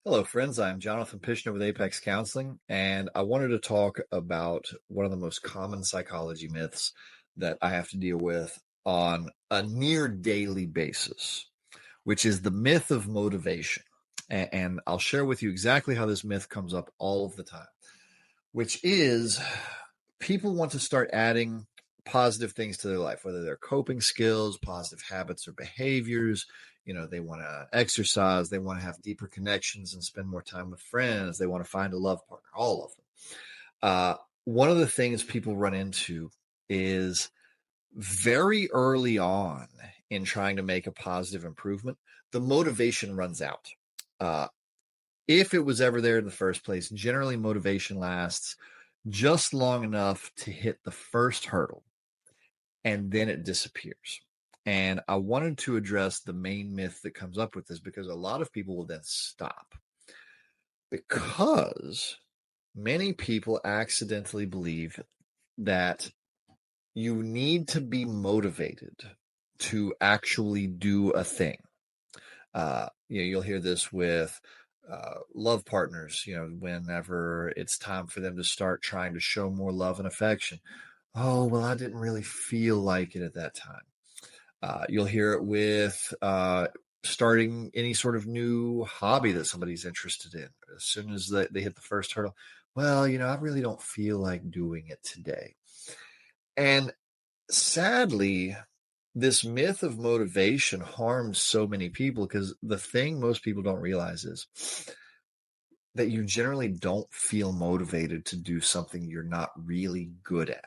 Hello, friends. I'm Jonathan Pishner with Apex Counseling, and I wanted to talk about one of the most common psychology myths that I have to deal with on a near daily basis, which is the myth of motivation. And I'll share with you exactly how this myth comes up all of the time, which is people want to start adding positive things to their life, whether they're coping skills, positive habits, or behaviors. They want to exercise, they want to have deeper connections and spend more time with friends, they want to find a love partner, all of them. One of the things people run into is very early on in trying to make a positive improvement, the motivation runs out. If it was ever there in the first place, generally motivation lasts just long enough to hit the first hurdle, and then it disappears. And I wanted to address the main myth that comes up with this, because a lot of people will then stop, because many people accidentally believe that you need to be motivated to actually do a thing. You'll hear this with love partners, whenever it's time for them to start trying to show more love and affection. Oh, well, I didn't really feel like it at that time. You'll hear it with starting any sort of new hobby that somebody's interested in. As soon as they hit the first hurdle, well, I really don't feel like doing it today. And sadly, this myth of motivation harms so many people, because the thing most people don't realize is that you generally don't feel motivated to do something you're not really good at.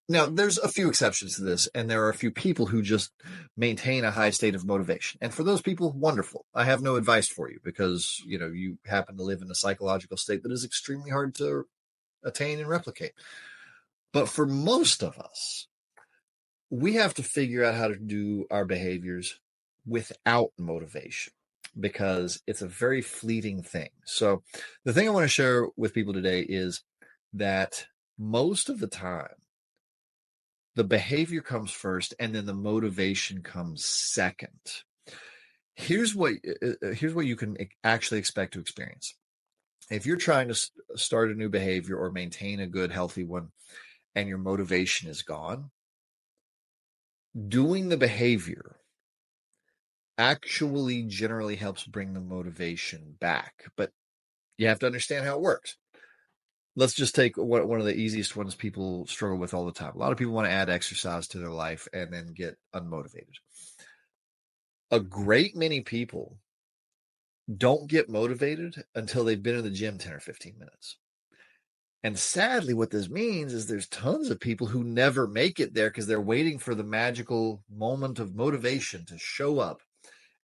Now, there's a few exceptions to this, and there are a few people who just maintain a high state of motivation. And for those people, wonderful. I have no advice for you, because, you happen to live in a psychological state that is extremely hard to attain and replicate. But for most of us, we have to figure out how to do our behaviors without motivation, because it's a very fleeting thing. So the thing I want to share with people today is that most of the time, the behavior comes first, and then the motivation comes second. Here's what you can actually expect to experience. If you're trying to start a new behavior or maintain a good, healthy one, and your motivation is gone, doing the behavior actually generally helps bring the motivation back. But you have to understand how it works. Let's just take one of the easiest ones people struggle with all the time. A lot of people want to add exercise to their life and then get unmotivated. A great many people don't get motivated until they've been in the gym 10 or 15 minutes. And sadly, what this means is there's tons of people who never make it there because they're waiting for the magical moment of motivation to show up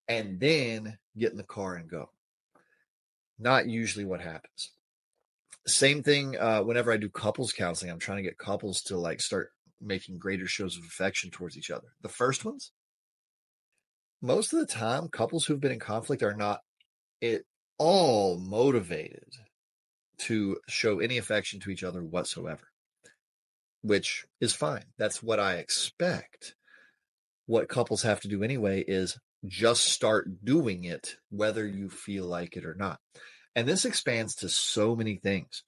and then get in the car and go. Not usually what happens. Same thing whenever I do couples counseling. I'm trying to get couples to start making greater shows of affection towards each other. The first ones, most of the time, couples who've been in conflict are not at all motivated to show any affection to each other whatsoever, which is fine. That's what I expect. What couples have to do anyway is just start doing it, whether you feel like it or not. And this expands to so many things.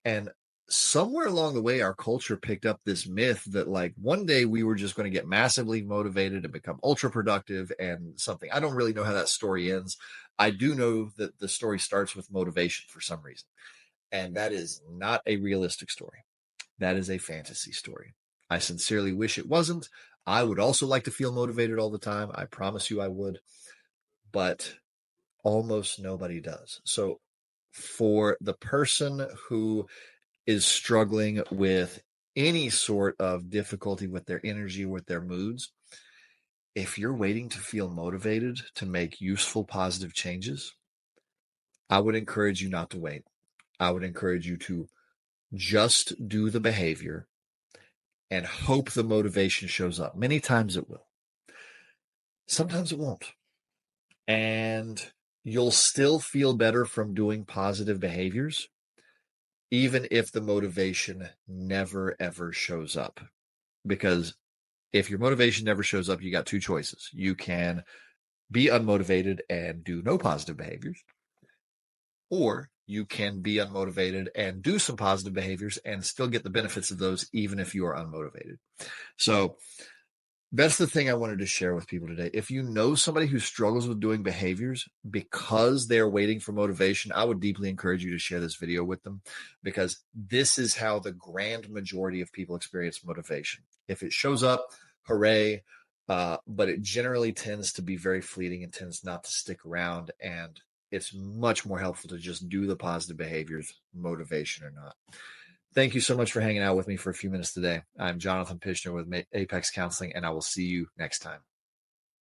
And somewhere along the way, our culture picked up this myth that one day we were just going to get massively motivated and become ultra productive and something. I don't really know how that story ends. I do know that the story starts with motivation for some reason. And that is not a realistic story. That is a fantasy story. I sincerely wish it wasn't. I would also like to feel motivated all the time. I promise you I would. But almost nobody does. So for the person who is struggling with any sort of difficulty with their energy, with their moods, if you're waiting to feel motivated to make useful, positive changes, I would encourage you not to wait. I would encourage you to just do the behavior and hope the motivation shows up. Many times it will. Sometimes it won't. And you'll still feel better from doing positive behaviors, even if the motivation never, ever shows up. Because if your motivation never shows up, you got two choices. You can be unmotivated and do no positive behaviors, or you can be unmotivated and do some positive behaviors and still get the benefits of those, even if you are unmotivated. So that's the thing I wanted to share with people today. If you know somebody who struggles with doing behaviors because they're waiting for motivation, I would deeply encourage you to share this video with them, because this is how the grand majority of people experience motivation. If it shows up, hooray. But it generally tends to be very fleeting and tends not to stick around. And it's much more helpful to just do the positive behaviors, motivation or not. Thank you so much for hanging out with me for a few minutes today. I'm Jonathan Pishner with Apex Counseling, and I will see you next time.